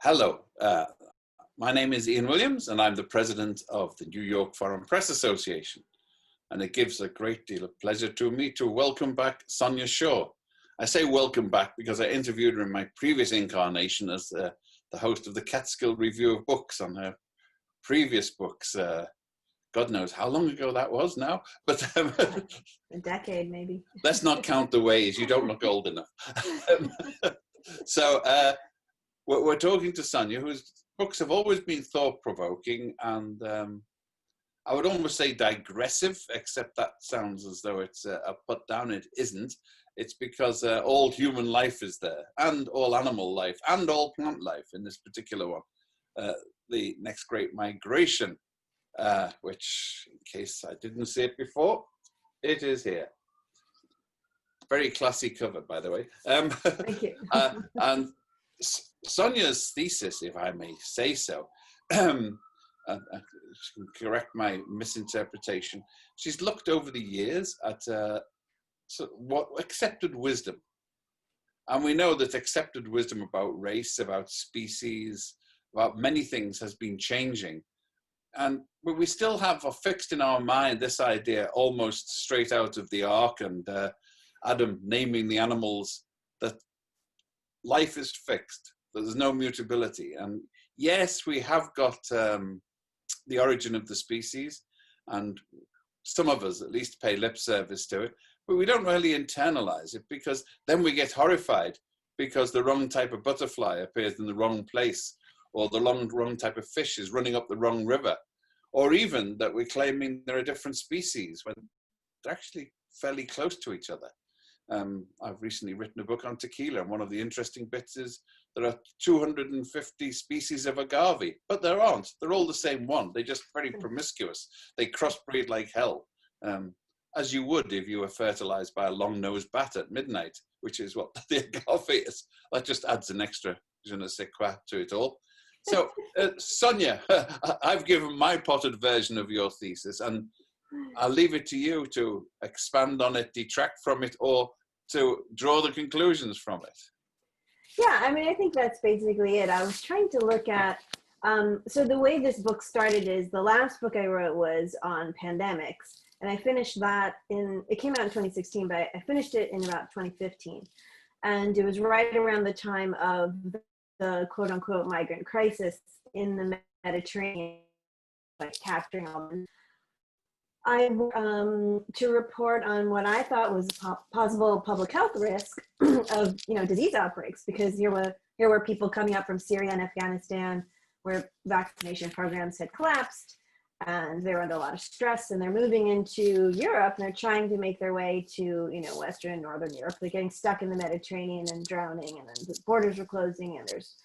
Hello, my name is Ian Williams and I'm the president of the New York Foreign Press Association. And it gives a great deal of pleasure to me to welcome back Sonia Shah. I say welcome back because I interviewed her in my previous incarnation as the host of the Catskill Review of Books on her previous books. God knows how long ago that was now, but a decade maybe. Let's not count the ways, you don't look old enough. So we're talking to Sonia, whose books have always been thought-provoking and I would almost say digressive, except that sounds as though it's a put down. It isn't. It's because all human life is there, and all animal life, and all plant life in this particular one. The next great migration, which, in case I didn't see it before, it is here. Very classy cover, by the way. Thank you. And Sonia's thesis, if I may say so, correct my misinterpretation, she's looked over the years at what accepted wisdom. And we know that accepted wisdom about race, about species, about many things has been changing. But we still have fixed in our mind this idea almost straight out of the Ark and Adam naming the animals that life is fixed, that there's no mutability. And yes, we have got the origin of the species, and some of us at least pay lip service to it, but we don't really internalize it, because then we get horrified because the wrong type of butterfly appears in the wrong place, or the wrong type of fish is running up the wrong river, or even that we're claiming there are different species when they're actually fairly close to each other. I've recently written a book on tequila, and one of the interesting bits is there are 250 species of agave, but there aren't. They're all the same one. They're just very promiscuous. They crossbreed like hell, as you would if you were fertilized by a long-nosed bat at midnight, which is what the agave is. That just adds an extra je ne sais quoi to it all. So, Sonia, I've given my potted version of your thesis, and I'll leave it to you to expand on it, detract from it, or to draw the conclusions from it. Yeah, I mean, I think that's basically it. I was trying to look at, so the way this book started is the last book I wrote was on pandemics, and I finished that it came out in 2016, but I finished it in about 2015. And it was right around the time of the quote unquote migrant crisis in the Mediterranean, like capturing all them. To report on what I thought was a possible public health risk of disease outbreaks, because here were people coming up from Syria and Afghanistan where vaccination programs had collapsed and they were under a lot of stress, and they're moving into Europe and they're trying to make their way to Western and Northern Europe. They're getting stuck in the Mediterranean and drowning, and then the borders are closing and there's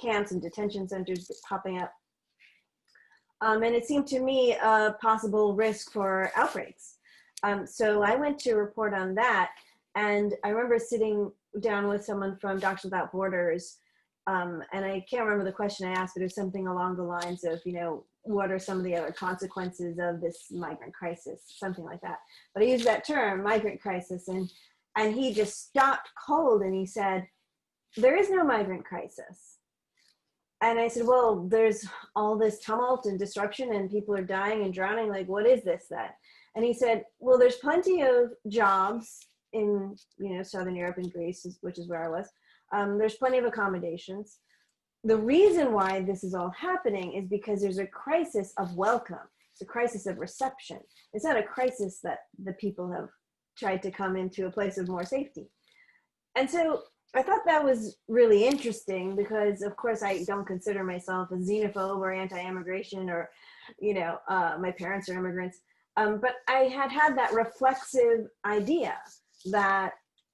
camps and detention centers popping up. And it seemed to me a possible risk for outbreaks. So I went to report on that. And I remember sitting down with someone from Doctors Without Borders. And I can't remember the question I asked, but it was something along the lines of, what are some of the other consequences of this migrant crisis, something like that. But I used that term, migrant crisis, and he just stopped cold and he said, there is no migrant crisis. And I said, well, there's all this tumult and disruption and people are dying and drowning. Like, what is this then? And he said, well, there's plenty of jobs in, Southern Europe and Greece, which is where I was. There's plenty of accommodations. The reason why this is all happening is because there's a crisis of welcome. It's a crisis of reception. It's not a crisis that the people have tried to come into a place of more safety. And so I thought that was really interesting because, of course, I don't consider myself a xenophobe or anti-immigration or, my parents are immigrants. But I had that reflexive idea that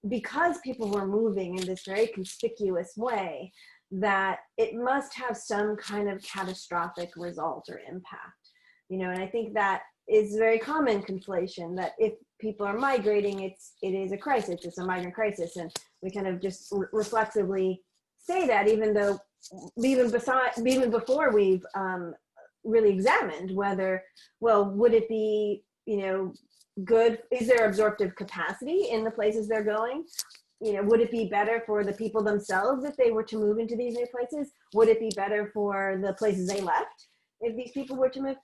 because people were moving in this very conspicuous way, that it must have some kind of catastrophic result or impact. And I think that is a very common conflation, that if people are migrating, it is a crisis, it's a migrant crisis. And we kind of just reflexively say that, even before we've really examined whether, would it be, good? Is there absorptive capacity in the places they're going? would it be better for the people themselves if they were to move into these new places? Would it be better for the places they left if these people were to move?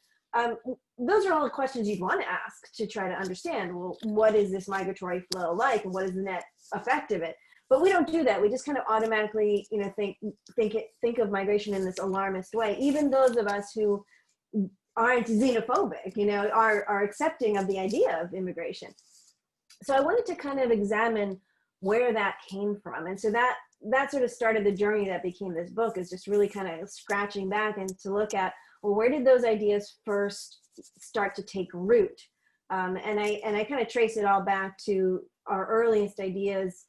Those are all the questions you'd want to ask to try to understand, well, what is this migratory flow like, and what is the net effect of it? But we don't do that. We just kind of automatically, think of migration in this alarmist way. Even those of us who aren't xenophobic, are accepting of the idea of immigration. So I wanted to kind of examine where that came from. And so that sort of started the journey that became this book, is just really kind of scratching back and to look at, well, where did those ideas first start to take root? And I kind of trace it all back to our earliest ideas,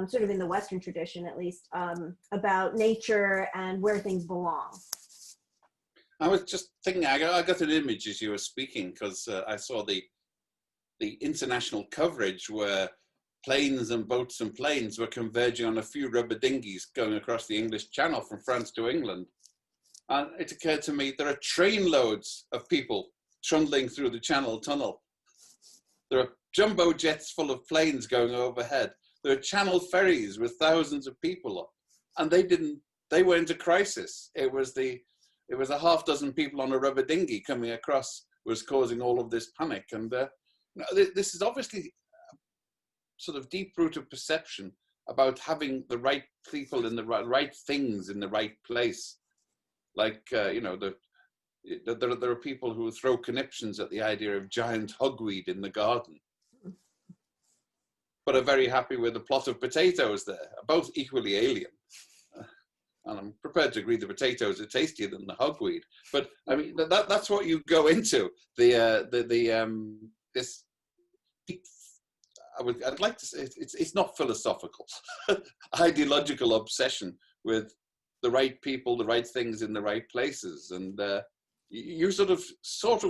sort of in the Western tradition, at least, about nature and where things belong. I was just thinking, I got an image as you were speaking, because I saw the international coverage where planes and boats and planes were converging on a few rubber dinghies going across the English Channel from France to England. And it occurred to me, there are train loads of people trundling through the Channel Tunnel. There are jumbo jets full of planes going overhead. There are Channel ferries with thousands of people, and they were into crisis. It was a half dozen people on a rubber dinghy coming across was causing all of this panic. And this is obviously sort of deep-rooted perception about having the right people in the right things in the right place. Like, there are people who throw conniptions at the idea of giant hogweed in the garden, but are very happy with a plot of potatoes there, both equally alien. And I'm prepared to agree the potatoes are tastier than the hogweed. But I mean, that's what you go into. This, I'd like to say it's not philosophical, ideological obsession with the right people, the right things in the right places. And you sort of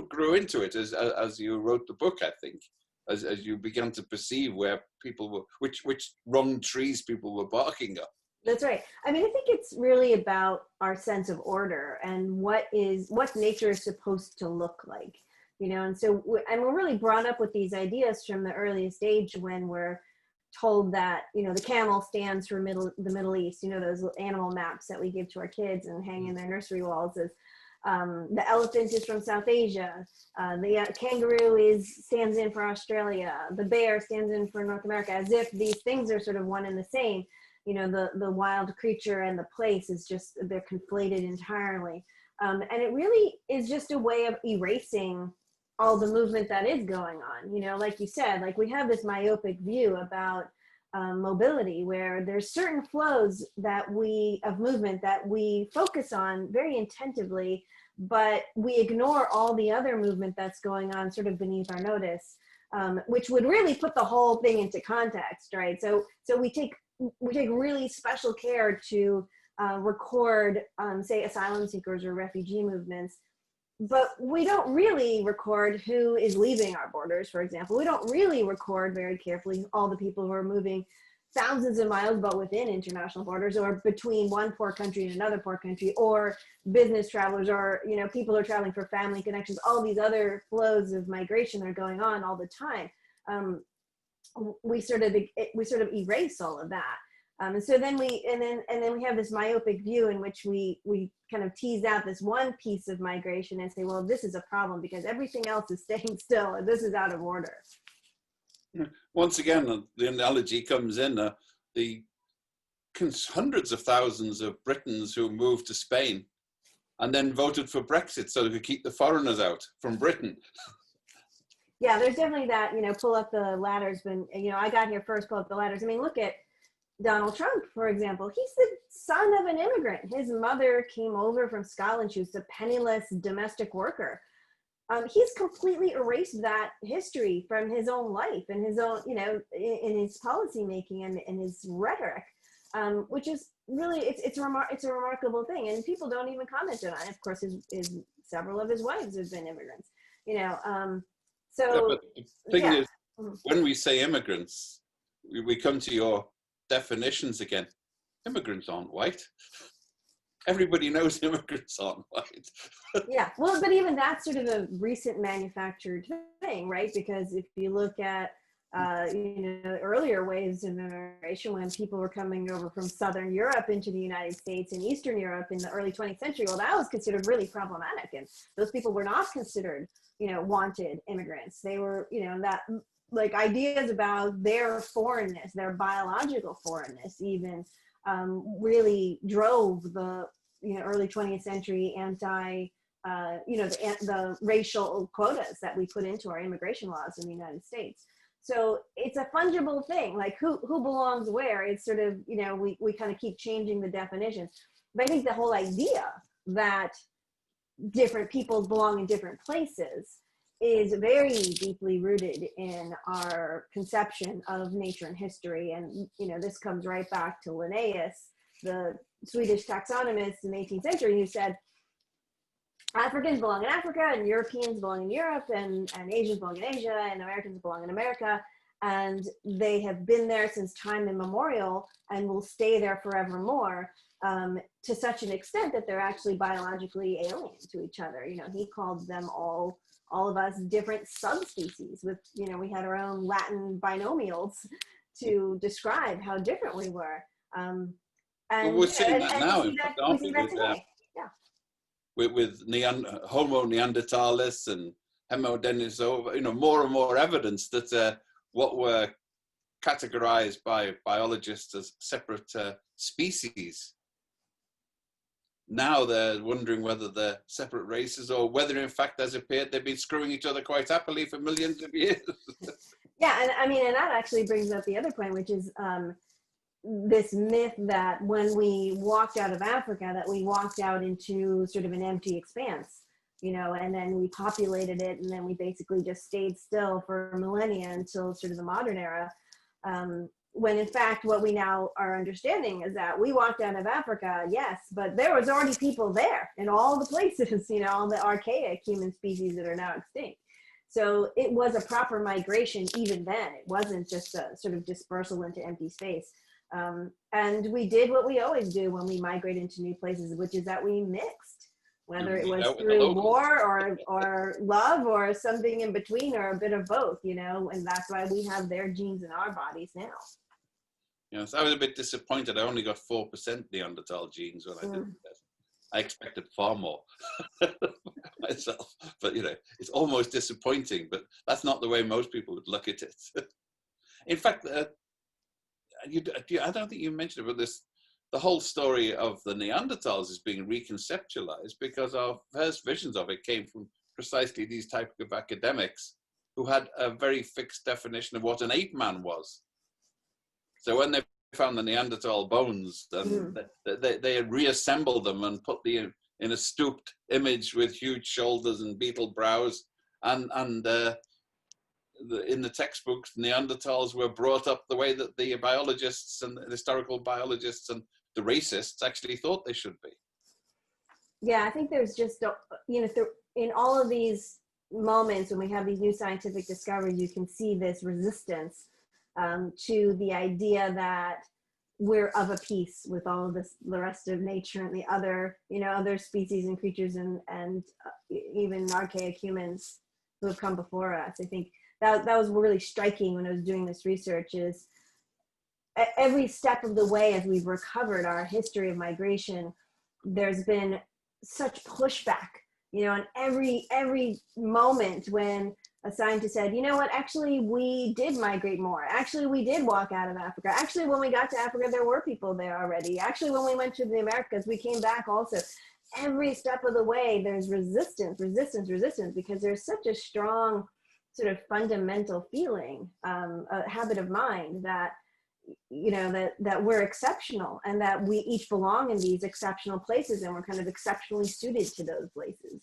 grew into it as you wrote the book, I think, as you began to perceive where people were, which wrong trees people were barking up. That's right. I mean, I think it's really about our sense of order and what nature is supposed to look like, and so we're really brought up with these ideas from the earliest age, when we're told that, the camel stands for the Middle East, those animal maps that we give to our kids and hang in their nursery walls, as the elephant is from South Asia, the kangaroo stands in for Australia, the bear stands in for North America, as if these things are sort of one and the same. The wild creature and the place is just, they're conflated entirely. And it really is just a way of erasing all the movement that is going on. Like you said, like we have this myopic view about mobility, where there's certain flows of movement that we focus on very intentively, but we ignore all the other movement that's going on sort of beneath our notice, which would really put the whole thing into context, right? So we take really special care to record, say, asylum seekers or refugee movements, but we don't really record who is leaving our borders, for example. We don't really record very carefully all the people who are moving thousands of miles, but within international borders, or between one poor country and another poor country, or business travelers, or people who are traveling for family connections. All these other flows of migration are going on all the time. We sort of erase all of that. And so then we have this myopic view in which we kind of tease out this one piece of migration and say, well, this is a problem because everything else is staying still and this is out of order. Once again, the analogy comes in, the hundreds of thousands of Britons who moved to Spain and then voted for Brexit so they could keep the foreigners out from Britain. Yeah, there's definitely that, pull up the ladders. When, I got here first, pull up the ladders. I mean, look at Donald Trump, for example. He's the son of an immigrant. His mother came over from Scotland. She was a penniless domestic worker. He's completely erased that history from his own life and his own, in his policy making and his rhetoric, which is really, it's a remarkable thing. And people don't even comment on it. Of course, several of his wives have been immigrants, So, but the thing is, when we say immigrants, we come to your definitions again. Immigrants aren't white. Everybody knows immigrants aren't white. Yeah, well, but even that's sort of a recent manufactured thing, right? Because if you look at Earlier waves of immigration when people were coming over from Southern Europe into the United States and Eastern Europe in the early 20th century. Well, that was considered really problematic, and those people were not considered, wanted immigrants. They were, that like ideas about their foreignness, their biological foreignness, even really drove the early 20th century the racial quotas that we put into our immigration laws in the United States. So it's a fungible thing, like who belongs where. It's sort of, we kind of keep changing the definitions. But I think the whole idea that different people belong in different places is very deeply rooted in our conception of nature and history. And, this comes right back to Linnaeus, the Swedish taxonomist in the 18th century, who said, Africans belong in Africa, and Europeans belong in Europe, and Asians belong in Asia, and Americans belong in America. And they have been there since time immemorial and will stay there forevermore, to such an extent that they're actually biologically alien to each other. He called them all of us different subspecies with, we had our own Latin binomials to describe how different we were. And we're seeing that now, we see that today. With Homo neanderthalis and Homo denisova, more and more evidence that what were categorized by biologists as separate species, now they're wondering whether they're separate races or whether, in fact, as appeared, they've been screwing each other quite happily for millions of years. Yeah, and that actually brings up the other point, which is this myth that when we walked out of Africa, that we walked out into sort of an empty expanse, and then we populated it, and then we basically just stayed still for millennia until sort of the modern era. When in fact, what we now are understanding is that we walked out of Africa, yes, but there was already people there in all the places, all the archaic human species that are now extinct. So it was a proper migration even then. It wasn't just a sort of dispersal into empty space. And we did what we always do when we migrate into new places, which is that we mixed, whether it was through war or love or something in between or a bit of both, and that's why we have their genes in our bodies now. Yes, I was a bit disappointed. I only got 4% Neanderthal genes when I did that. I expected far more myself, but it's almost disappointing, but that's not the way most people would look at it. In fact, I don't think you mentioned about this. The whole story of the Neanderthals is being reconceptualized because our first visions of it came from precisely these type of academics who had a very fixed definition of what an ape man was. So when they found the Neanderthal bones, they reassembled them and put them in a stooped image with huge shoulders and beetle brows, and in the textbooks, Neanderthals were brought up the way that the biologists and the historical biologists and the racists actually thought they should be. Yeah, I think there's just, in all of these moments when we have these new scientific discoveries, you can see this resistance to the idea that we're of a piece with all of this, the rest of nature and the other, other species and creatures and even archaic humans who have come before us. I think that was really striking when I was doing this research, is every step of the way as we've recovered our history of migration, there's been such pushback, in every moment when a scientist said, actually we did migrate more. Actually, we did walk out of Africa. Actually, when we got to Africa, there were people there already. Actually, when we went to the Americas, we came back also. Every step of the way, there's resistance, because there's such a strong sort of fundamental feeling, a habit of mind that, that we're exceptional and that we each belong in these exceptional places and we're kind of exceptionally suited to those places.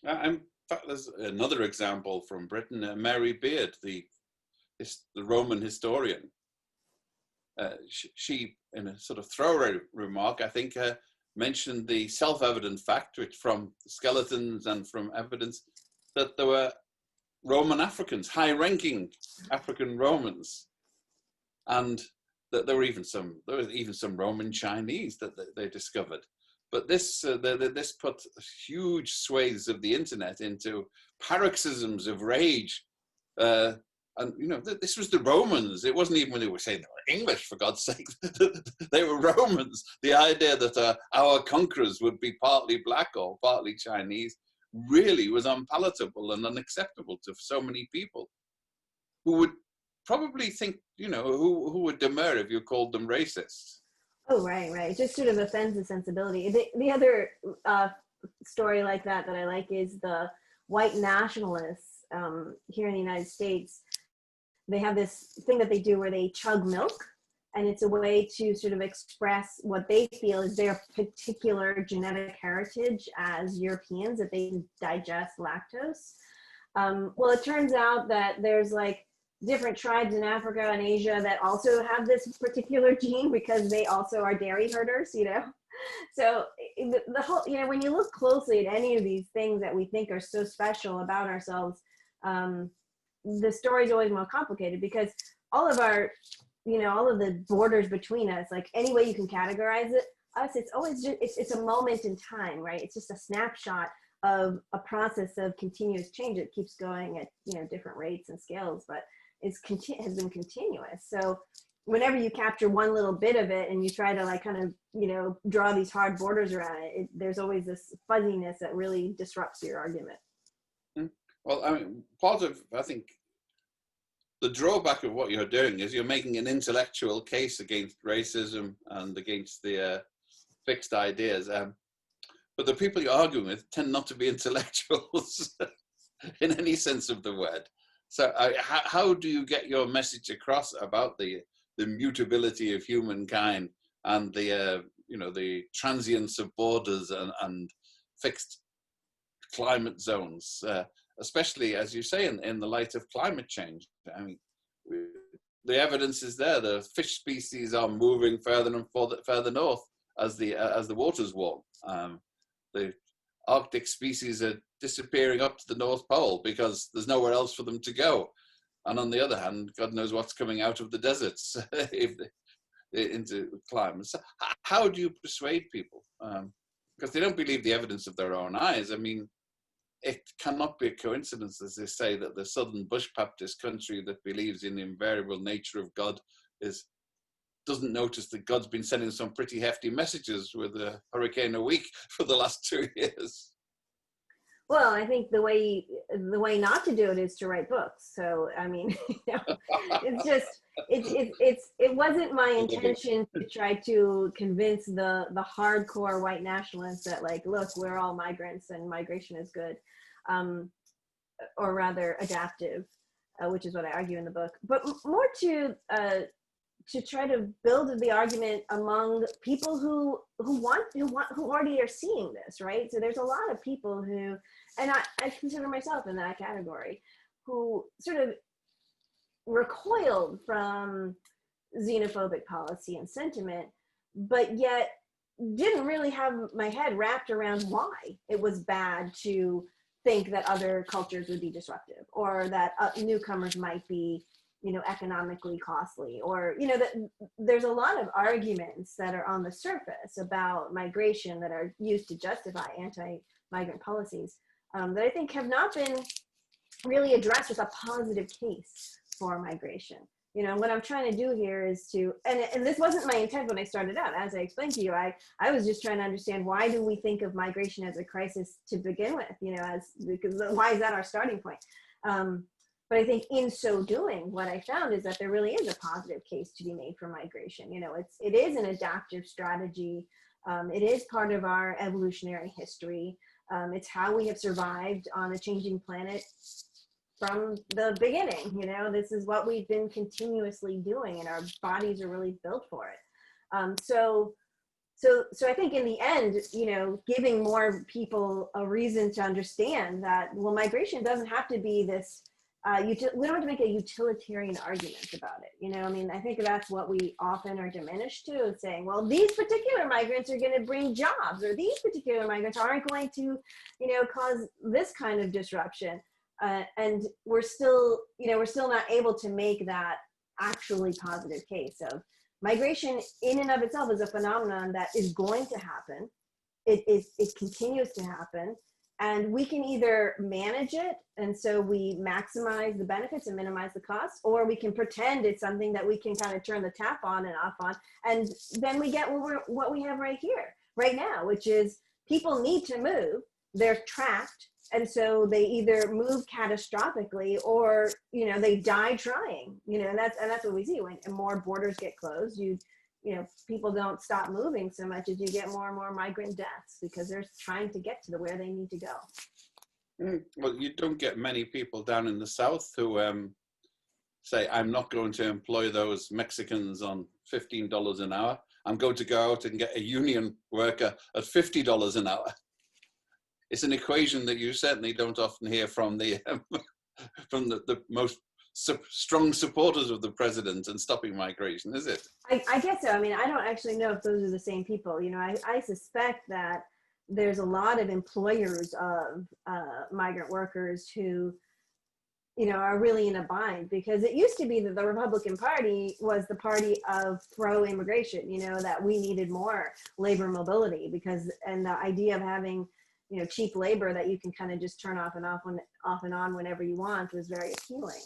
In fact, there's another example from Britain, Mary Beard, the Roman historian. She, in a sort of throwaway remark, I think, mentioned the self-evident fact, which from skeletons and from evidence, that there were Roman Africans, high-ranking African Romans, and that there was even some Roman Chinese that they discovered. But this put huge swathes of the internet into paroxysms of rage, And, you know, this was the Romans. It wasn't even when they were saying they were English, for God's sake. They were Romans. The idea that our conquerors would be partly black or partly Chinese really was unpalatable and unacceptable to so many people who would probably think, you know, who would demur if you called them racist. Oh, right, right. It just sort of offends the sensibility. The other story like that I like is the white nationalists here in the United States. They have this thing that they do where they chug milk, and it's a way to sort of express what they feel is their particular genetic heritage as Europeans, that they can digest lactose. Well, it turns out that there's like different tribes in Africa and Asia that also have this particular gene because they also are dairy herders, you know? So the whole, you know, when you look closely at any of these things that we think are so special about ourselves, the story is always more complicated because all of our, you know, all of the borders between us, like any way you can categorize it, it's always just, it's a moment in time, right? It's just a snapshot of a process of continuous change. It keeps going at, you know, different rates and scales, but has been continuous. So whenever you capture one little bit of it and you try to like kind of, you know, draw these hard borders around it, there's always this fuzziness that really disrupts your argument. Well, I mean, part of, I think, the drawback of what you're doing is you're making an intellectual case against racism and against the fixed ideas. But the people you're arguing with tend not to be intellectuals in any sense of the word. So how do you get your message across about the mutability of humankind and the, you know, the transience of borders and fixed climate zones, especially, as you say, in the light of climate change? I mean, the evidence is there. The fish species are moving further and further north as the waters warm. The Arctic species are disappearing up to the North Pole because there's nowhere else for them to go. And on the other hand, God knows what's coming out of the deserts into climates. So how do you persuade people? Because they don't believe the evidence of their own eyes. I mean, it cannot be a coincidence, as they say, that the Southern Bush Baptist country that believes in the invariable nature of God doesn't notice that God's been sending some pretty hefty messages with a hurricane a week for the last 2 years. Well, I think the way not to do it is to write books. So, I mean, you know, it's just, it wasn't my intention to try to convince the hardcore white nationalists that, like, look, we're all migrants and migration is good, or rather adaptive, which is what I argue in the book, but more to try to build the argument among people who already are seeing this, right? So there's a lot of people who, and I consider myself in that category, who sort of recoiled from xenophobic policy and sentiment, but yet didn't really have my head wrapped around why it was bad to think that other cultures would be disruptive, or that newcomers might be, you know, economically costly, or, you know, that there's a lot of arguments that are on the surface about migration that are used to justify anti-migrant policies that I think have not been really addressed with a positive case for migration. You know, what I'm trying to do here is to, and this wasn't my intent when I started out, as I explained to you, I was just trying to understand, why do we think of migration as a crisis to begin with, you know, because why is that our starting point? But I think in so doing, what I found is that there really is a positive case to be made for migration. You know, it is an adaptive strategy. It is part of our evolutionary history. It's how we have survived on a changing planet from the beginning. You know, this is what we've been continuously doing, and our bodies are really built for it. So I think in the end, you know, giving more people a reason to understand that, well, migration doesn't have to be this, we don't have to make a utilitarian argument about it. You know, I mean, I think that's what we often are diminished to, is saying, well, these particular migrants are going to bring jobs, or these particular migrants aren't going to, you know, cause this kind of disruption. And we're still not able to make that actually positive case of migration in and of itself is a phenomenon that is going to happen. It continues to happen. And we can either manage it, and so we maximize the benefits and minimize the costs, or we can pretend it's something that we can kind of turn the tap on and off on, and then we get what we have right here, right now, which is people need to move, they're trapped, and so they either move catastrophically or, you know, they die trying, you know, and that's what we see when more borders get closed. You know, people don't stop moving so much as you get more and more migrant deaths because they're trying to get to where they need to go. Well, you don't get many people down in the South who say, I'm not going to employ those Mexicans on $15 an hour. I'm going to go out and get a union worker at $50 an hour. It's an equation that you certainly don't often hear from the most strong supporters of the president and stopping migration, is it? I guess so. I mean, I don't actually know if those are the same people. You know, I suspect that there's a lot of employers of migrant workers who, you know, are really in a bind, because it used to be that the Republican Party was the party of pro-immigration, you know, that we needed more labor mobility because, and the idea of having, you know, cheap labor that you can kind of just turn off and on whenever you want was very appealing.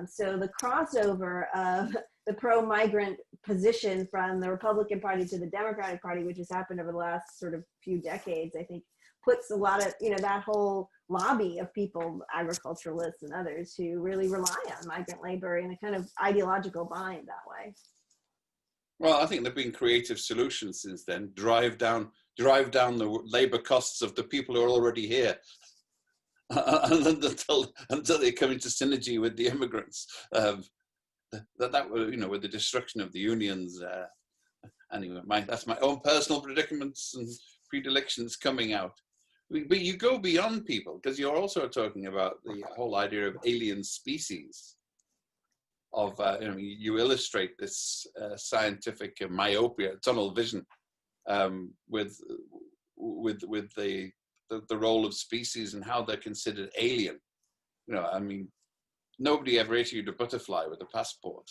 So the crossover of the pro-migrant position from the Republican Party to the Democratic Party, which has happened over the last sort of few decades, I think puts a lot of, you know, that whole lobby of people, agriculturalists and others, who really rely on migrant labor in a kind of ideological bind that way. Well, I think there have been creative solutions since then. Drive down the labor costs of the people who are already here. until they come into synergy with the immigrants. That were, you know, with the destruction of the unions. Anyway, that's my own personal predicaments and predilections coming out. But you go beyond people, because you're also talking about the whole idea of alien species. Of you know, you illustrate this scientific myopia, tunnel vision, with the role of species and how they're considered alien. You know, I mean, nobody ever issued a butterfly with a passport.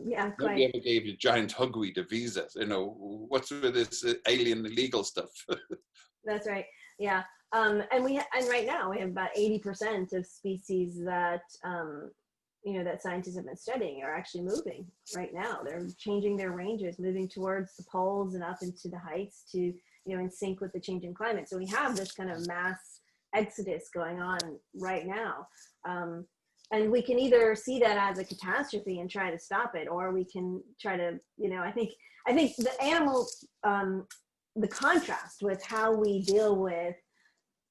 Yeah, quite. Nobody ever gave a giant hugweed a visa. You know, what's with this alien illegal stuff? That's right. Yeah, and right now we have about 80% of species that you know, that scientists have been studying are actually moving right now. They're changing their ranges, moving towards the poles and up into the heights to, you know, in sync with the changing climate. So we have this kind of mass exodus going on right now. And we can either see that as a catastrophe and try to stop it, or we can try to, you know, I think the animal, the contrast with how we deal with,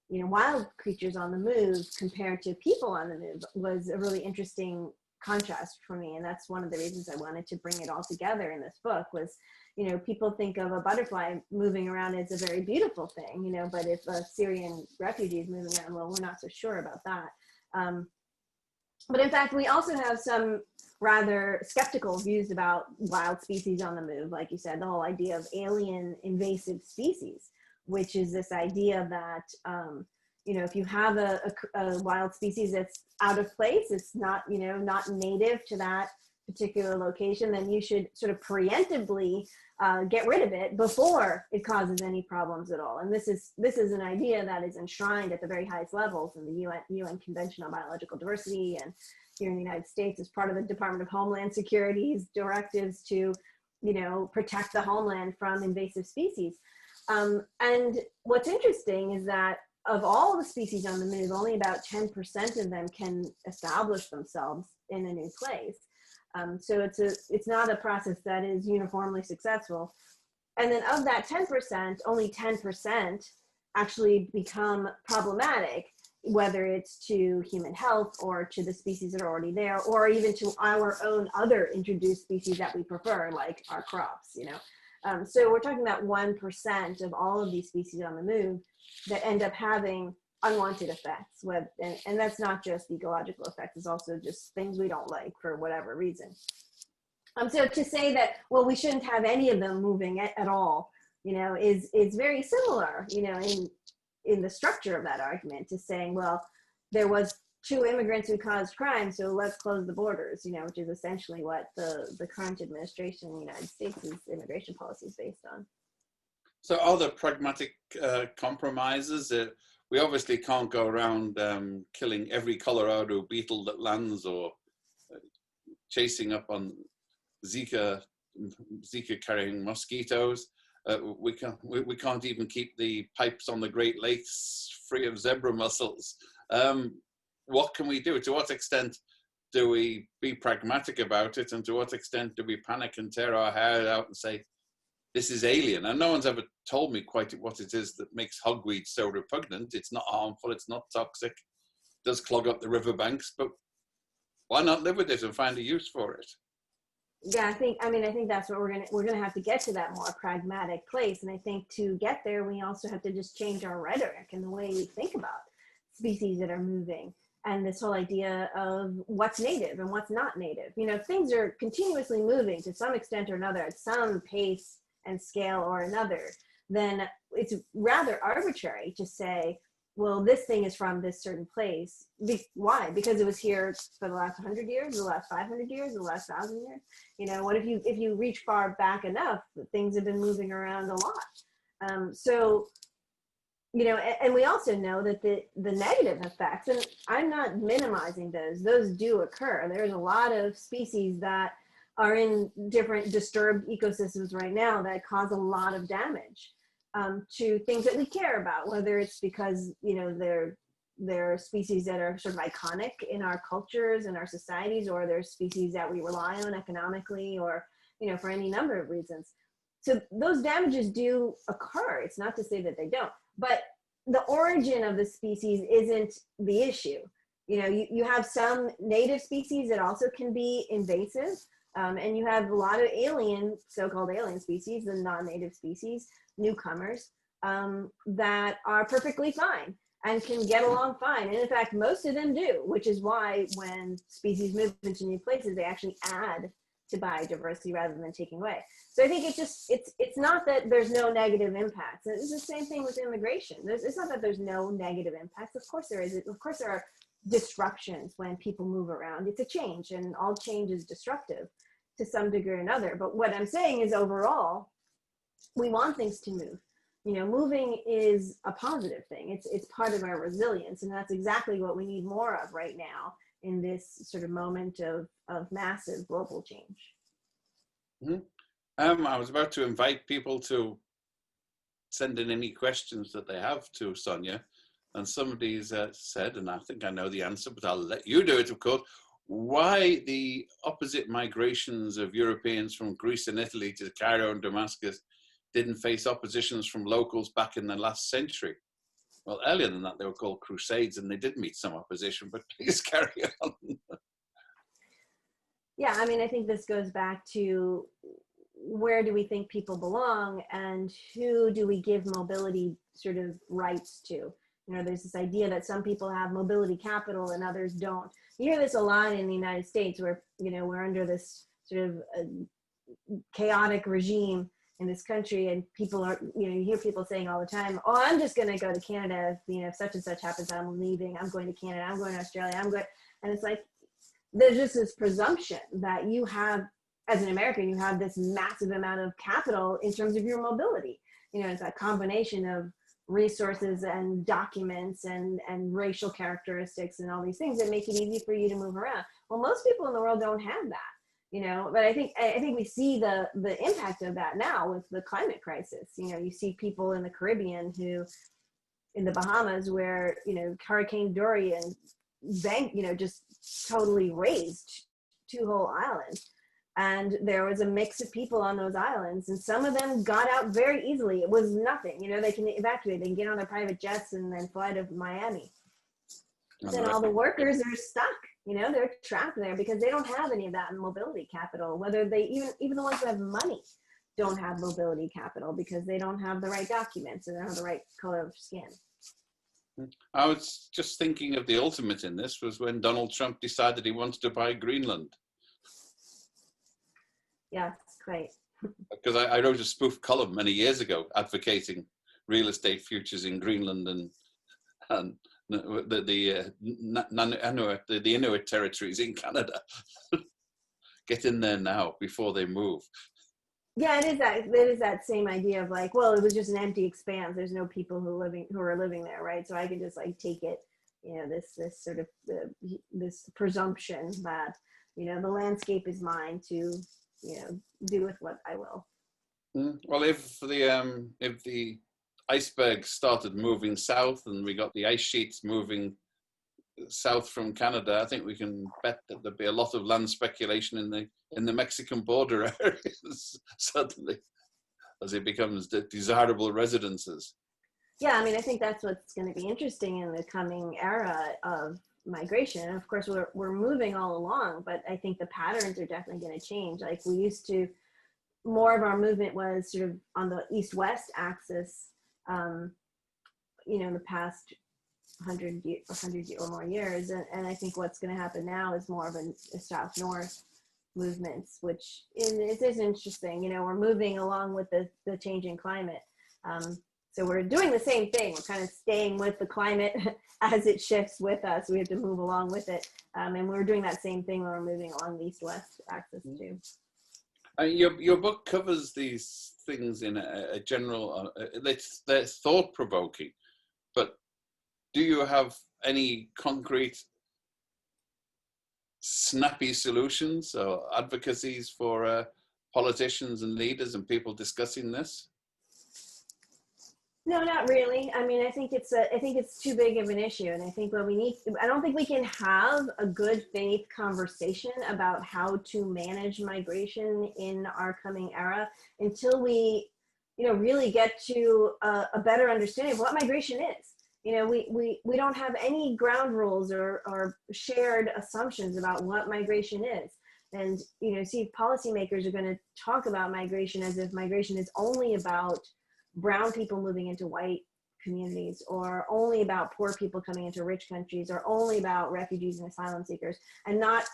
you know, wild creatures on the move compared to people on the move was a really interesting contrast for me. And that's one of the reasons I wanted to bring it all together in this book was, you know, people think of a butterfly moving around as a very beautiful thing, you know, but if a Syrian refugee is moving around, well, we're not so sure about that. But in fact, we also have some rather skeptical views about wild species on the move. Like you said, the whole idea of alien invasive species, which is this idea that, you know, if you have a wild species that's out of place, it's not, you know, not native to that particular location, then you should sort of preemptively get rid of it before it causes any problems at all. And this is an idea that is enshrined at the very highest levels in the UN Convention on Biological Diversity, and here in the United States as part of the Department of Homeland Security's directives to, you know, protect the homeland from invasive species. And what's interesting is that of all the species on the move, only about 10% of them can establish themselves in a new place. So it's not a process that is uniformly successful. And then of that 10%, only 10% actually become problematic, whether it's to human health or to the species that are already there, or even to our own other introduced species that we prefer, like our crops, you know. So we're talking about 1% of all of these species on the move that end up having unwanted effects, and that's not just ecological effects, it's also just things we don't like for whatever reason. So to say that, well, we shouldn't have any of them moving at all, you know, is very similar, you know, in the structure of that argument to saying, well, there was 2 immigrants who caused crime, so let's close the borders, you know, which is essentially what the current administration in the United States' immigration policy is based on. So are there pragmatic compromises? We obviously can't go around killing every Colorado beetle that lands, or chasing up on Zika carrying mosquitoes. We can't even keep the pipes on the Great Lakes free of zebra mussels. What can we do? To what extent do we be pragmatic about it, and to what extent do we panic and tear our hair out and say, this is alien? And no one's ever told me quite what it is that makes hogweed so repugnant. It's not harmful, it's not toxic, it does clog up the riverbanks, but why not live with it and find a use for it? Yeah, I think that's what we're gonna have to get to, that more pragmatic place. And I think to get there, we also have to just change our rhetoric and the way we think about species that are moving, and this whole idea of what's native and what's not native. You know, things are continuously moving to some extent or another, at some pace and scale or another. Then it's rather arbitrary to say, well, this thing is from this certain place. Why? Because it was here for the last 100 years, the last 500 years, the last 1,000 years. You know, what if you reach far back enough, things have been moving around a lot. So, you know, and we also know that the negative effects, and I'm not minimizing those do occur. There's a lot of species that are in different disturbed ecosystems right now that cause a lot of damage to things that we care about, whether it's because, you know, they're species that are sort of iconic in our cultures and our societies, or they're species that we rely on economically, or, you know, for any number of reasons. So those damages do occur. It's not to say that they don't, but the origin of the species isn't the issue. You know, you have some native species that also can be invasive, and you have a lot of so-called alien species, the non-native species, newcomers, that are perfectly fine and can get along fine. And in fact, most of them do, which is why when species move into new places, they actually add to biodiversity rather than taking away. So I think it's not that there's no negative impacts. It's the same thing with immigration. It's not that there's no negative impacts. Of course there is. Of course there are disruptions when people move around. It's a change, and all change is disruptive to some degree or another. But what I'm saying is, overall, we want things to move. You know, moving is a positive thing. It's part of our resilience, and that's exactly what we need more of right now in this sort of moment of massive global change. Mm-hmm. I was about to invite people to send in any questions that they have to Sonia, and somebody's said, and I think I know the answer, but I'll let you do it, of course, why the opposite migrations of Europeans from Greece and Italy to Cairo and Damascus didn't face oppositions from locals back in the last century. Well, earlier than that, they were called crusades, and they did meet some opposition, but please carry on. Yeah, I mean, I think this goes back to, where do we think people belong, and who do we give mobility sort of rights to? You know, there's this idea that some people have mobility capital and others don't. You hear this a lot in the United States, where, you know, we're under this sort of chaotic regime in this country, and people are, you know, you hear people saying all the time, oh, I'm just going to go to Canada, you know, if such and such happens, I'm leaving, I'm going to Canada, I'm going to Australia, I'm going, and it's like, there's just this presumption that you have, as an American, you have this massive amount of capital in terms of your mobility. You know, it's a combination of resources and documents and racial characteristics and all these things that make it easy for you to move around. Well, most people in the world don't have that, you know, but I think we see the impact of that now with the climate crisis. You know, you see people in the Caribbean in the Bahamas, where, you know, Hurricane Dorian just totally razed two whole islands. And there was a mix of people on those islands, and some of them got out very easily. It was nothing, you know, they can evacuate, they can get on their private jets and then fly to Miami. Then all the workers are stuck, you know, they're trapped there because they don't have any of that mobility capital. Whether they, even the ones who have money don't have mobility capital because they don't have the right documents, and they don't have the right color of skin. I was just thinking of the ultimate in this was when Donald Trump decided he wanted to buy Greenland. Yes, great. Because I wrote a spoof column many years ago advocating real estate futures in Greenland and the Inuit territories in Canada. Get in there now before they move. Yeah, it is that same idea of like, well, it was just an empty expanse. There's no people who are living there, right? So I can just like take it, this sort of this presumption that the landscape is mine to do with what I will. Well, if the iceberg started moving south and we got the ice sheets moving south from Canada, I think we can bet that there'd be a lot of land speculation in the Mexican border areas suddenly, as it becomes desirable residences. Yeah, I mean, I think that's what's going to be interesting in the coming era of migration. And of course, we're moving all along, but I think the patterns are definitely going to change. Like we used to, more of our movement was sort of on the east-west axis, the past 100 or more years. And I think what's going to happen now is more of a south-north movements, which is interesting. We're moving along with the changing climate. So we're doing the same thing. We're kind of staying with the climate as it shifts with us. We have to move along with it. And we're doing that same thing when we're moving along the east-west axis too. Your book covers these things in a general, they're thought-provoking, but do you have any concrete snappy solutions or advocacies for politicians and leaders and people discussing this? No, not really. I mean, I think it's too big of an issue, and I think I don't think we can have a good faith conversation about how to manage migration in our coming era until we, really get to a better understanding of what migration is. We don't have any ground rules or shared assumptions about what migration is. And, see, policymakers are going to talk about migration as if migration is only about brown people moving into white communities, or only about poor people coming into rich countries, or only about refugees and asylum seekers, and not,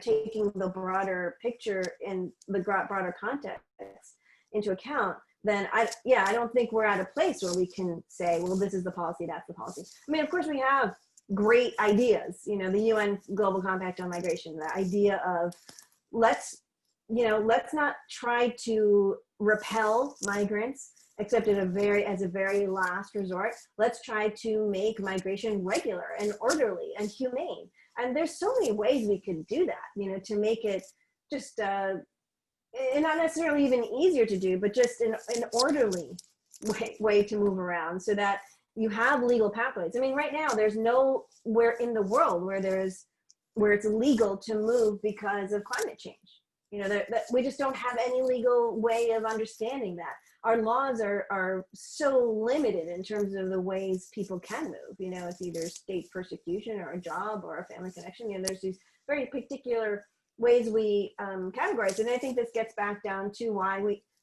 taking the broader picture and the broader context into account, then I don't think we're at a place where we can say, well, this is the policy, that's the policy. I mean, of course we have great ideas, the UN Global Compact on Migration, the idea of let's not try to repel migrants, except as a very last resort. Let's try to make migration regular and orderly and humane. And there's so many ways we could do that, to make it just not necessarily even easier to do, but just an orderly way to move around, so that you have legal pathways. I mean, right now there's nowhere in the world where it's legal to move because of climate change. We just don't have any legal way of understanding that. Our laws are so limited in terms of the ways people can move. It's either state persecution or a job or a family connection. There's these very particular ways we categorize. And I think this gets back down to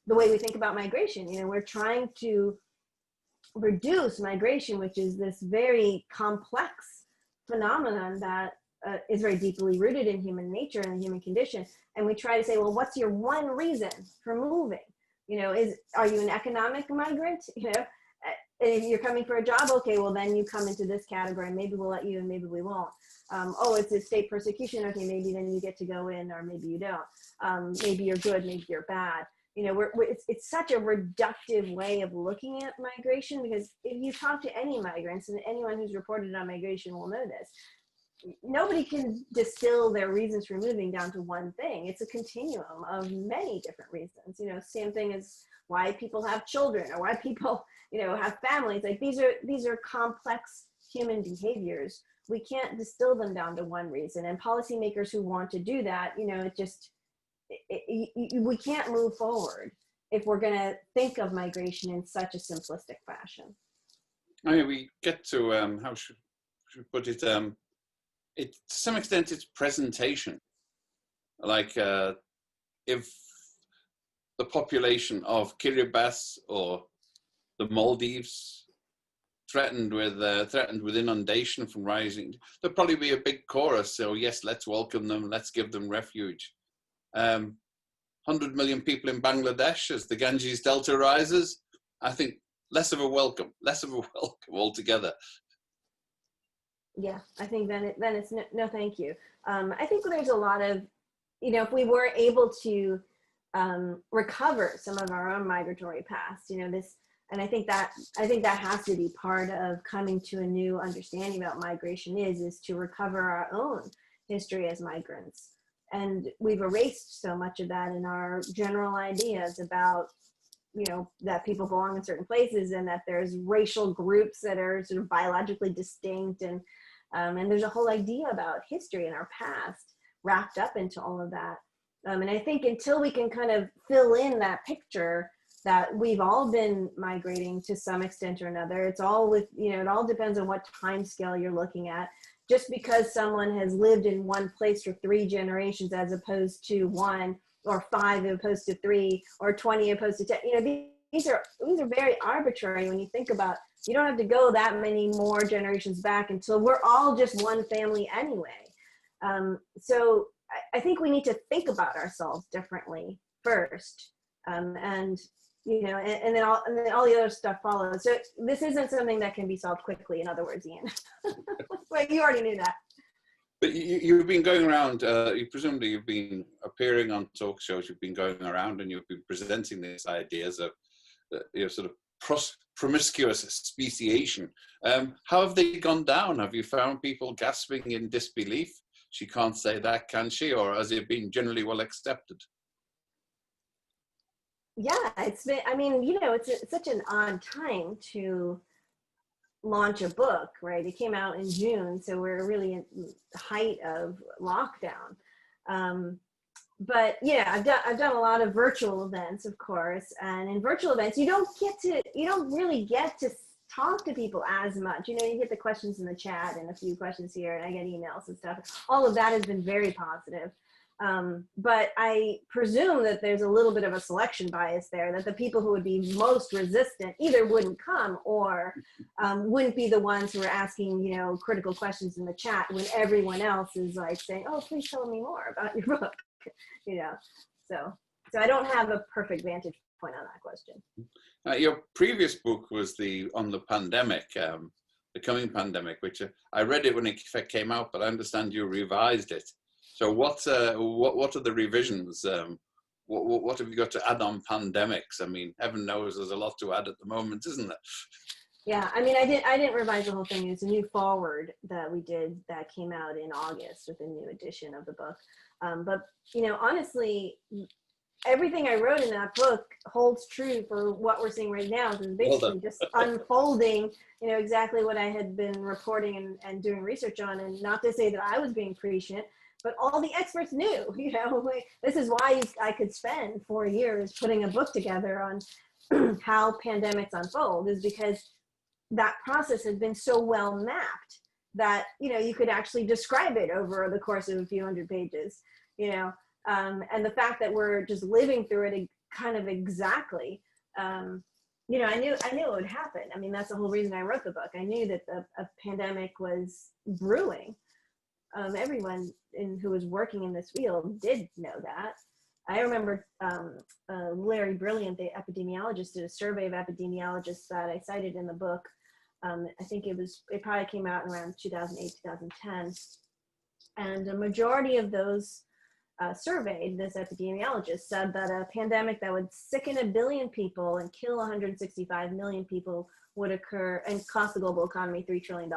the way we think about migration. We're trying to reduce migration, which is this very complex phenomenon that is very deeply rooted in human nature and the human condition. And we try to say, well, what's your one reason for moving? Are you an economic migrant? If you're coming for a job, okay, well then you come into this category. Maybe we'll let you, and maybe we won't. It's a state persecution. Okay, maybe then you get to go in, or maybe you don't. Maybe you're good, maybe you're bad. It's such a reductive way of looking at migration, because if you talk to any migrants, and anyone who's reported on migration will know this, nobody can distill their reasons for moving down to one thing. It's a continuum of many different reasons. Same thing as why people have children, or why people, have families. Like these are complex human behaviors. We can't distill them down to one reason. And policymakers who want to do that, we can't move forward if we're going to think of migration in such a simplistic fashion. I mean, we get to how should we put it? To some extent, it's presentation. Like if the population of Kiribati or the Maldives threatened with inundation from rising, there'll probably be a big chorus. So yes, let's welcome them. Let's give them refuge. 100 million people in Bangladesh as the Ganges Delta rises. I think less of a welcome altogether. Yeah, I think then it's no thank you. I think there's a lot of, if we were able to recover some of our own migratory past. You know, this, and I think that has to be part of coming to a new understanding about migration is to recover our own history as migrants. And we've erased so much of that in our general ideas about, you know, that people belong in certain places and that there's racial groups that are sort of biologically distinct, and there's a whole idea about history and our past wrapped up into all of that. And I think until we can kind of fill in that picture that we've all been migrating to some extent or another, it's all with, you know, it all depends on what time scale you're looking at. Just because someone has lived in one place for 3 generations as opposed to 1, or 5 as opposed to 3, or 20 as opposed to 10, you know, these are very arbitrary when you think about, you don't have to go that many more generations back until we're all just one family anyway. So I think we need to think about ourselves differently first, and you know, and then all the other stuff follows. So this isn't something that can be solved quickly. In other words, Ian, but you already knew that. But you've been going around. Presumably you've been appearing on talk shows. You've been going around and you've been presenting these ideas of, you know, sort of promiscuous speciation. How have they gone down? Have you found people gasping in disbelief? She can't say that, can she? Or has it been generally well accepted? Yeah, it's been, I mean, you know, it's such an odd time to launch a book, right? It came out in June, so we're really in the height of lockdown. But yeah, I've done a lot of virtual events, of course, and in virtual events, you don't really get to talk to people as much. You know, you get the questions in the chat and a few questions here, and I get emails and stuff. All of that has been very positive. But I presume that there's a little bit of a selection bias there, that the people who would be most resistant either wouldn't come or wouldn't be the ones who are asking, you know, critical questions in the chat when everyone else is like saying, oh, please tell me more about your book, you know. So I don't have a perfect vantage point on that question. Your previous book was on the pandemic, the coming pandemic, which I read it when it came out, but I understand you revised it. So what are the revisions? What have you got to add on pandemics? I mean, heaven knows there's a lot to add at the moment, isn't there? Yeah, I mean, I didn't revise the whole thing. It's a new forward that we did that came out in August with a new edition of the book. But, you know, honestly, everything I wrote in that book holds true for what we're seeing right now. It's basically just unfolding, you know, exactly what I had been reporting and doing research on. And not to say that I was being prescient, but all the experts knew, you know. This is why I could spend 4 years putting a book together on how pandemics unfold, is because that process has been so well mapped that, you know, you could actually describe it over the course of a few hundred pages, you know. And the fact that we're just living through it kind of exactly, you know, I knew it would happen. I mean, that's the whole reason I wrote the book. I knew that a pandemic was brewing. Everyone who was working in this field did know that. I remember Larry Brilliant, the epidemiologist, did a survey of epidemiologists that I cited in the book. I think it probably came out around 2008, 2010. And a majority of those surveyed, this epidemiologist said that a pandemic that would sicken 1 billion people and kill 165 million people would occur, and cost the global economy $3 trillion,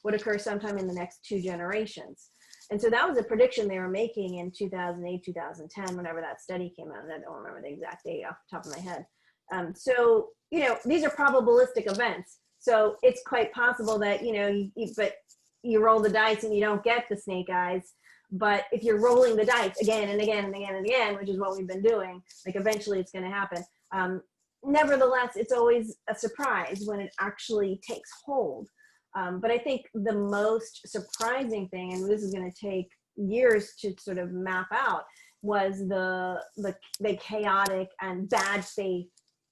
would occur sometime in the next 2 generations. And so that was a prediction they were making in 2008, 2010, whenever that study came out. And I don't remember the exact date off the top of my head. So, you know, these are probabilistic events. So it's quite possible that, you know, but you roll the dice and you don't get the snake eyes. But if you're rolling the dice again and again and again and again, which is what we've been doing, like eventually it's going to happen. Nevertheless, it's always a surprise when it actually takes hold. But I think the most surprising thing, and this is going to take years to sort of map out, was the chaotic and bad faith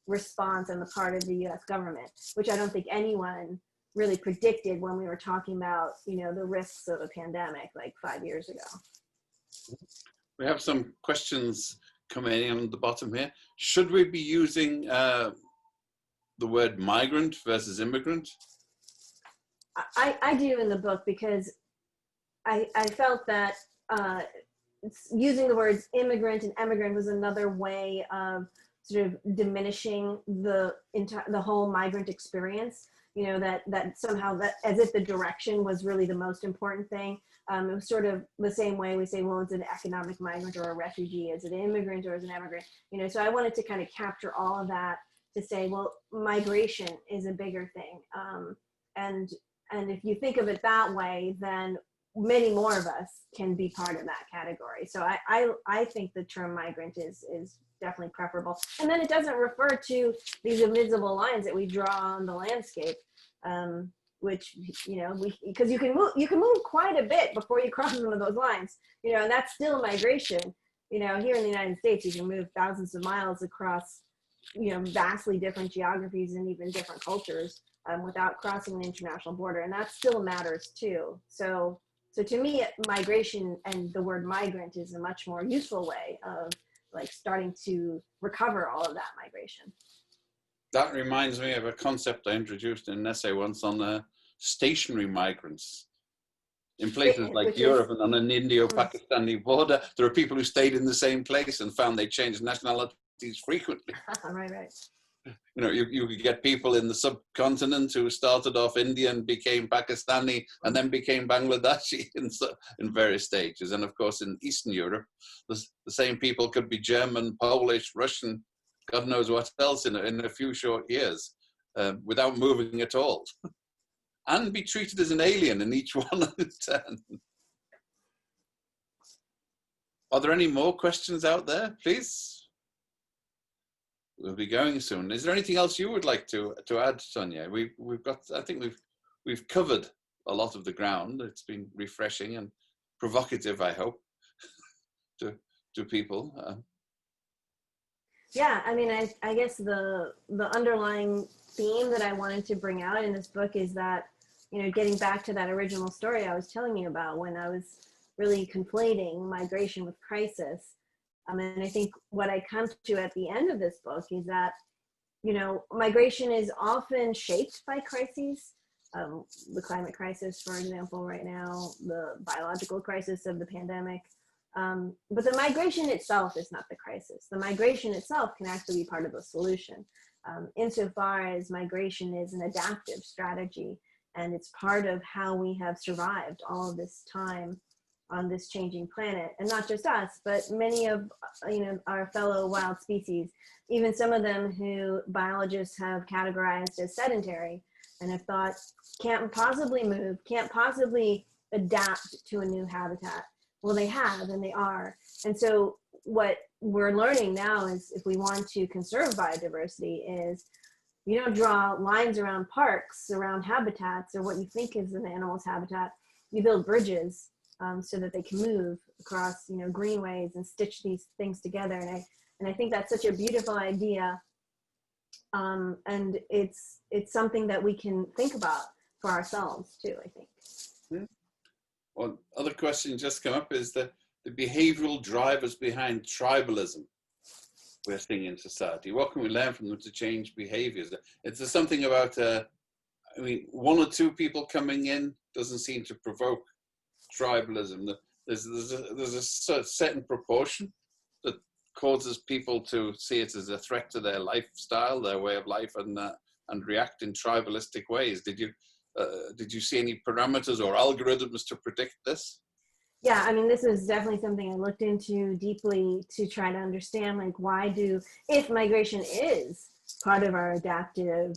response on the part of the U.S. government, which I don't think anyone really predicted when we were talking about, you know, the risks of a pandemic like 5 years ago. We have some questions coming in on the bottom here. Should we be using the word migrant versus immigrant? I do in the book, because I felt that using the words immigrant and emigrant was another way of sort of diminishing the whole migrant experience. You know, that somehow, that as if the direction was really the most important thing. It was sort of the same way we say, well, is it an economic migrant or a refugee? Is it an immigrant or is it an emigrant? You know, so I wanted to kind of capture all of that to say, well, migration is a bigger thing. And if you think of it that way, then many more of us can be part of that category. So I think the term migrant is definitely preferable. And then it doesn't refer to these invisible lines that we draw on the landscape, which, you know, because you can move quite a bit before you cross one of those lines, you know, and that's still migration. You know, here in the United States, you can move thousands of miles across, you know, vastly different geographies and even different cultures without crossing an international border, and that still matters too. So to me, migration and the word migrant is a much more useful way of like starting to recover all of that migration. That reminds me of a concept I introduced in an essay once on stationary migrants. In places like Europe and on an Indo-Pakistani border, there are people who stayed in the same place and found they changed nationalities frequently. Right. You know, you could get people in the subcontinent who started off Indian, became Pakistani, and then became Bangladeshi in various stages. And of course, in Eastern Europe, the same people could be German, Polish, Russian, God knows what else in a few short years, without moving at all, and be treated as an alien in each one in turn. Are there any more questions out there, please? We'll be going soon. Is there anything else you would like to add, Sonia? We've got, I think we've covered a lot of the ground. It's been refreshing and provocative, I hope, to people. Yeah, I mean, I guess the underlying theme that I wanted to bring out in this book is that, you know, getting back to that original story I was telling you about when I was really conflating migration with crisis. And I think what I come to at the end of this book is that, you know, migration is often shaped by crises. The climate crisis, for example, right now, the biological crisis of the pandemic. But the migration itself is not the crisis. The migration itself can actually be part of the solution, insofar as migration is an adaptive strategy, and it's part of how we have survived all of this time on this changing planet. And not just us, but many of, you know, our fellow wild species, even some of them who biologists have categorized as sedentary and have thought can't possibly move, can't possibly adapt to a new habitat. Well, they have, and they are. And so what we're learning now is, if we want to conserve biodiversity, is you don't draw lines around parks, around habitats, or what you think is an animal's habitat. You build bridges so that they can move across, you know, greenways and stitch these things together. And I think that's such a beautiful idea. And it's something that we can think about for ourselves too, I think. Hmm. Well, other question just come up is the behavioral drivers behind tribalism we're seeing in society. What can we learn from them to change behaviors? It's something about, I mean, one or two people coming in doesn't seem to provoke tribalism. There's a certain proportion that causes people to see it as a threat to their lifestyle, their way of life, and react in tribalistic ways. Did you see any parameters or algorithms to predict this? Yeah, I mean, this is definitely something I looked into deeply to try to understand, like, if migration is part of our adaptive,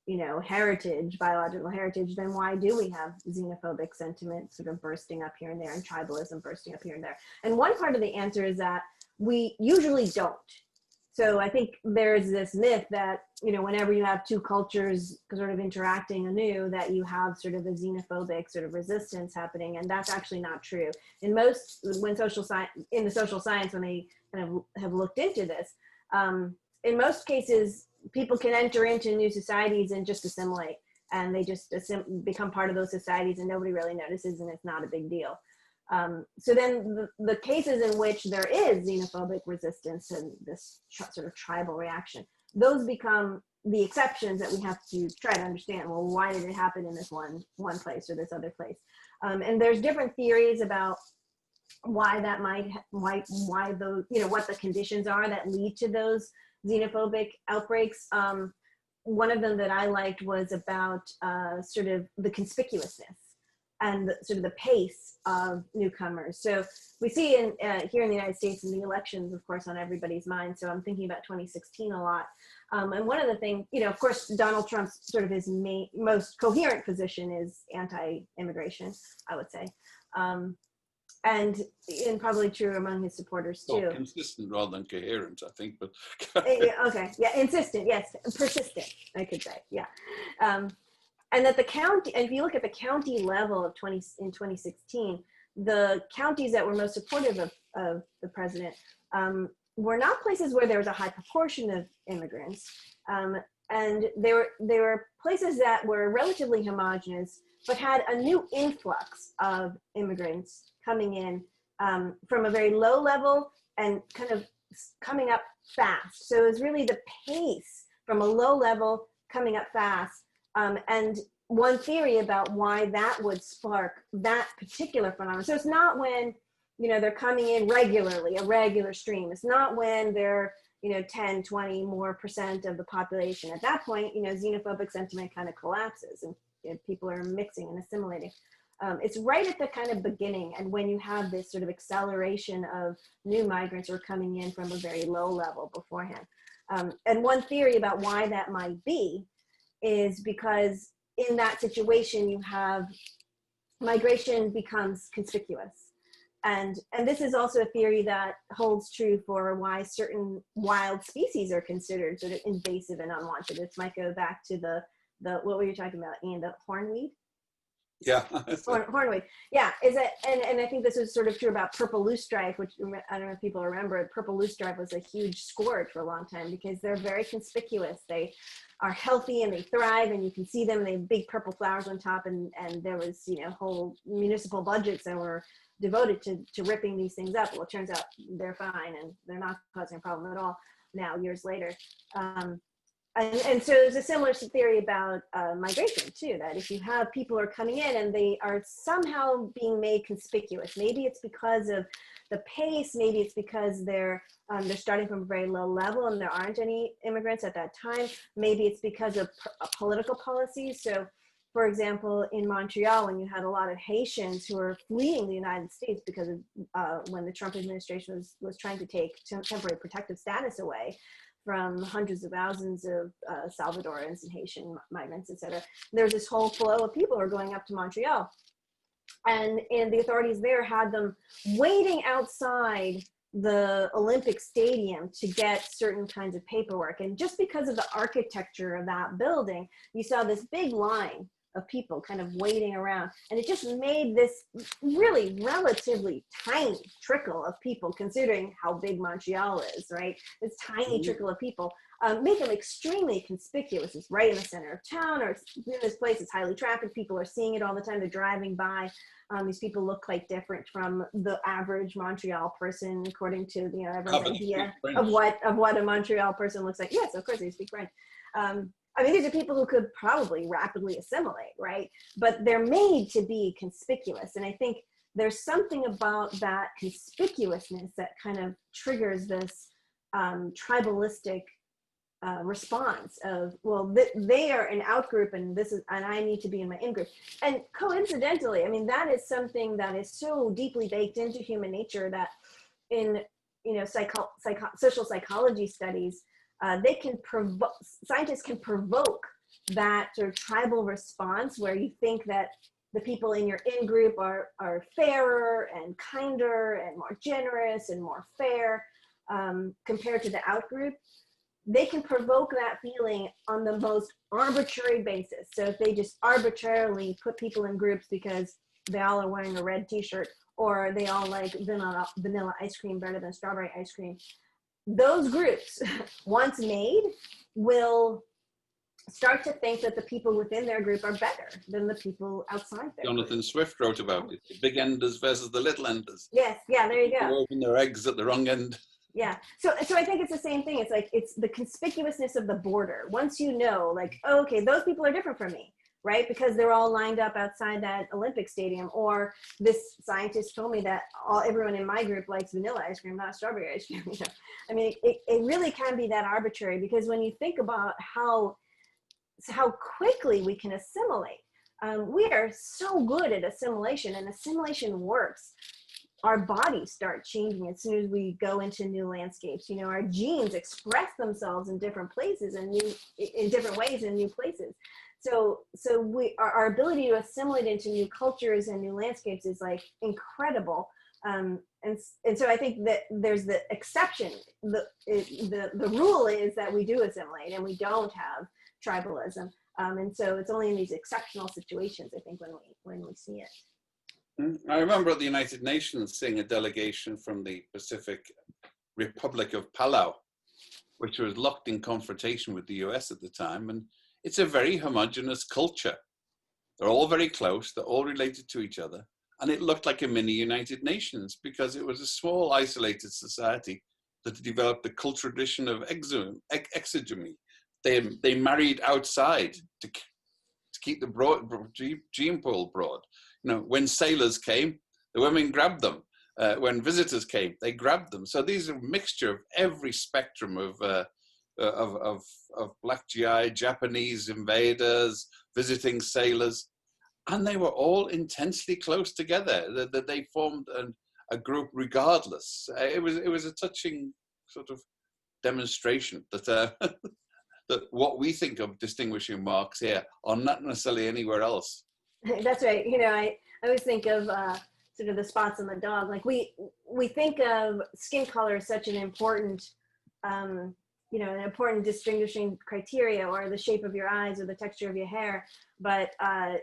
you know, heritage, biological heritage, then why do we have xenophobic sentiment sort of bursting up here and there, and tribalism bursting up here and there? And one part of the answer is that we usually don't. So I think there's this myth that, you know, whenever you have two cultures sort of interacting anew, that you have sort of a xenophobic sort of resistance happening, and that's actually not true. In the social science, when they kind of have looked into this, in most cases, people can enter into new societies and just assimilate, and they just become part of those societies, and nobody really notices, and it's not a big deal. So then the cases in which there is xenophobic resistance and this sort of tribal reaction, those become the exceptions that we have to try to understand. Well, why did it happen in this one place or this other place? And there's different theories about why that might, why those, you know, what the conditions are that lead to those xenophobic outbreaks. One of them that I liked was about sort of the conspicuousness and sort of the pace of newcomers. So we see in here in the United States, in the elections, of course, on everybody's mind. So I'm thinking about 2016 a lot. And one of the things, you know, of course, Donald Trump's sort of his most coherent position is anti-immigration, I would say. And probably true among his supporters too. Oh, consistent rather than coherent, I think. But okay, yeah, insistent, yes, persistent, I could say, yeah. And that the county, and if you look at the county level of in 2016, the counties that were most supportive of the president were not places where there was a high proportion of immigrants, and they were places that were relatively homogenous, but had a new influx of immigrants coming in from a very low level and kind of coming up fast. So it was really the pace from a low level coming up fast. And one theory about why that would spark that particular phenomenon. So it's not when, you know, they're coming in regularly, a regular stream. It's not when they're, you know, 10, 20 more % of the population. At that point, you know, xenophobic sentiment kind of collapses and, you know, people are mixing and assimilating. It's right at the kind of beginning, and when you have this sort of acceleration of new migrants who are coming in from a very low level beforehand. And one theory about why that might be is because in that situation you have migration becomes conspicuous. And this is also a theory that holds true for why certain wild species are considered sort of invasive and unwanted. This might go back to the what were you talking about, Ian, the hornweed? Yeah. Hornweed. Yeah, and I think this was sort of true about purple loosestrife, which I don't know if people remember. Purple loosestrife was a huge scourge for a long time because they're very conspicuous. They are healthy and they thrive, and you can see them. They have big purple flowers on top, and there was, you know, whole municipal budgets that were devoted to ripping these things up. Well, it turns out they're fine and they're not causing a problem at all now, years later. And so there's a similar theory about migration too, that if you have people who are coming in and they are somehow being made conspicuous, maybe it's because of the pace, maybe it's because they're starting from a very low level and there aren't any immigrants at that time, maybe it's because of political policies. So for example, in Montreal, when you had a lot of Haitians who were fleeing the United States because of when the Trump administration was trying to take temporary protective status away from hundreds of thousands of Salvadorans and Haitian migrants, et cetera. There's this whole flow of people who are going up to Montreal. And the authorities there had them waiting outside the Olympic Stadium to get certain kinds of paperwork. And just because of the architecture of that building, you saw this big line of people kind of waiting around. And it just made this really relatively tiny trickle of people, considering how big Montreal is, right? This tiny trickle of people make them extremely conspicuous. It's right in the center of town, or it's in this place, it's highly trafficked. People are seeing it all the time. They're driving by. These people look quite different from the average Montreal person, according to, you know, everyone's idea of what a Montreal person looks like. Yes, of course, they speak French. I mean, these are people who could probably rapidly assimilate, right? But they're made to be conspicuous. And I think there's something about that conspicuousness that kind of triggers this tribalistic response of, well, they are an out group and I need to be in my in group. And coincidentally, I mean, that is something that is so deeply baked into human nature that in, you know, social psychology studies, scientists can provoke that sort of tribal response where you think that the people in your in-group are fairer and kinder and more generous and more fair compared to the out-group. They can provoke that feeling on the most arbitrary basis. So if they just arbitrarily put people in groups because they all are wearing a red t-shirt, or they all like vanilla ice cream better than strawberry ice cream, those groups, once made, will start to think that the people within their group are better than the people outside their Jonathan group. Swift wrote about it, the big enders versus the little enders. Yes, yeah, there you go. People open their eggs at the wrong end. Yeah, so I think it's the same thing. It's like, it's the conspicuousness of the border. Once you know, like, oh, okay, those people are different from me. right? Because they're all lined up outside that Olympic stadium. Or this scientist told me that everyone in my group likes vanilla ice cream, not strawberry ice cream. I mean, it really can be that arbitrary, because when you think about how quickly we can assimilate, we are so good at assimilation, and assimilation works. Our bodies start changing as soon as we go into new landscapes. Our genes express themselves in different places and in different ways in new places. So our ability to assimilate into new cultures and new landscapes is like incredible. And so I think that there's the exception. The rule is that we do assimilate and we don't have tribalism. And so it's only in these exceptional situations, I think, when we see it. I remember at the United Nations seeing a delegation from the Pacific Republic of Palau, which was locked in confrontation with the US at the time. And it's a very homogenous culture. They're all very close. They're all related to each other. And it looked like a mini United Nations, because it was a small, isolated society that developed the cultural tradition of exogamy. They married outside to keep the gene pool broad. When sailors came, the women grabbed them. When visitors came, they grabbed them. So these are a mixture of every spectrum of black GI, Japanese invaders, visiting sailors, and they were all intensely close together. That they formed a group regardless. It was a touching sort of demonstration that that what we think of distinguishing marks here are not necessarily anywhere else. That's right. I always think of sort of the spots on the dog. Like we think of skin color as such an important, an important distinguishing criteria, or the shape of your eyes or the texture of your hair. But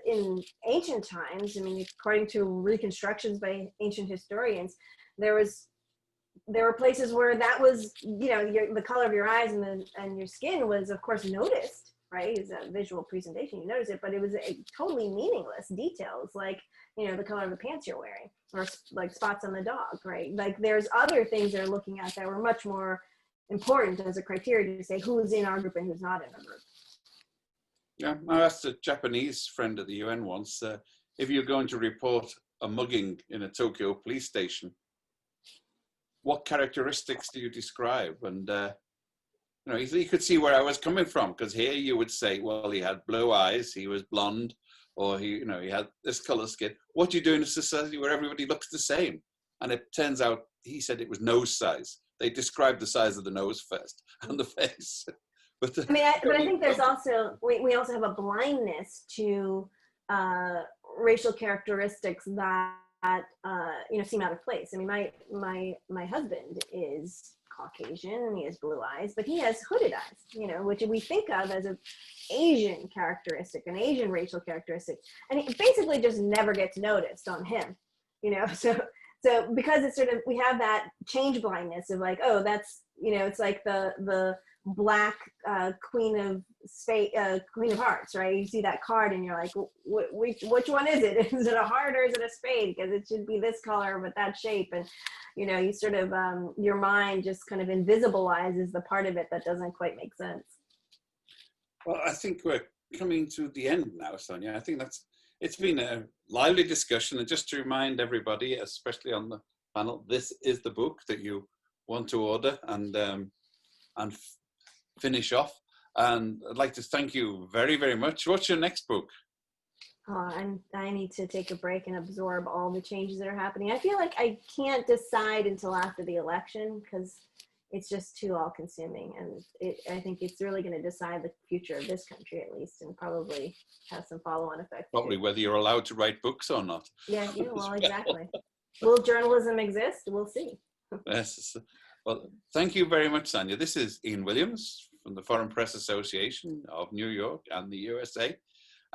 in ancient times, I mean, according to reconstructions by ancient historians, there were places where that was, the color of your eyes and your skin was, of course, noticed. Right, is a visual presentation, you notice it, but it was a totally meaningless details, like the color of the pants you're wearing, or like spots on the dog, right? Like there's other things they're looking at that were much more important as a criteria to say who's in our group and who's not in our group. Yeah, I asked a Japanese friend at the UN once, if you're going to report a mugging in a Tokyo police station, what characteristics do you describe? And you could see where I was coming from, because here you would say, well, he had blue eyes, he was blonde, or he had this color skin. What do you do in a society where everybody looks the same? And it turns out, he said it was nose size. They described the size of the nose first and the face. But I think there's also, we also have a blindness to racial characteristics that seem out of place. I mean, my husband is Caucasian and he has blue eyes, but he has hooded eyes, which we think of as an Asian characteristic, an Asian racial characteristic, and it basically just never gets noticed on him, so because it's sort of, we have that change blindness of like, oh, that's, it's like the black queen of hearts, right? You see that card and you're like, which one is it? Is it a heart or is it a spade? Because it should be this color with that shape. And you sort of your mind just kind of invisibilizes the part of it that doesn't quite make sense. Well, I think we're coming to the end now, Sonia. I think it's been a lively discussion, and just to remind everybody, especially on the panel, this is the book that you want to order and finish off. And I'd like to thank you very, very much. What's your next book? I need to take a break and absorb all the changes that are happening. I feel like I can't decide until after the election, because it's just too all-consuming, and I think it's really going to decide the future of this country, at least, and probably have some follow-on effects. Probably too. Whether you're allowed to write books or not. Yeah, well, exactly. Will journalism exist? We'll see. Yes. Well, thank you very much, Sonia. This is Ian Williams from the Foreign Press Association of New York and the USA.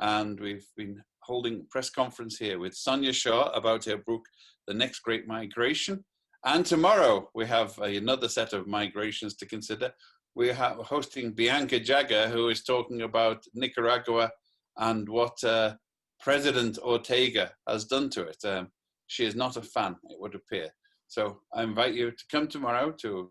And we've been holding a press conference here with Sonia Shah about her book, The Next Great Migration. And tomorrow we have another set of migrations to consider. We're hosting Bianca Jagger, who is talking about Nicaragua and what President Ortega has done to it. She is not a fan, it would appear. So I invite you to come tomorrow to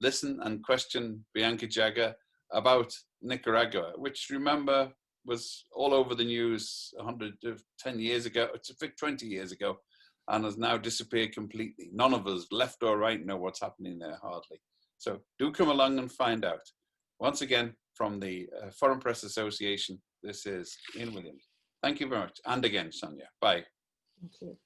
listen and question Bianca Jagger about Nicaragua, which, remember, was all over the news 110 years ago, 20 years ago, and has now disappeared completely. None of us, left or right, know what's happening there, hardly. So do come along and find out. Once again, from the Foreign Press Association, this is Ian Williams. Thank you very much. And again, Sonia. Bye. Thank you.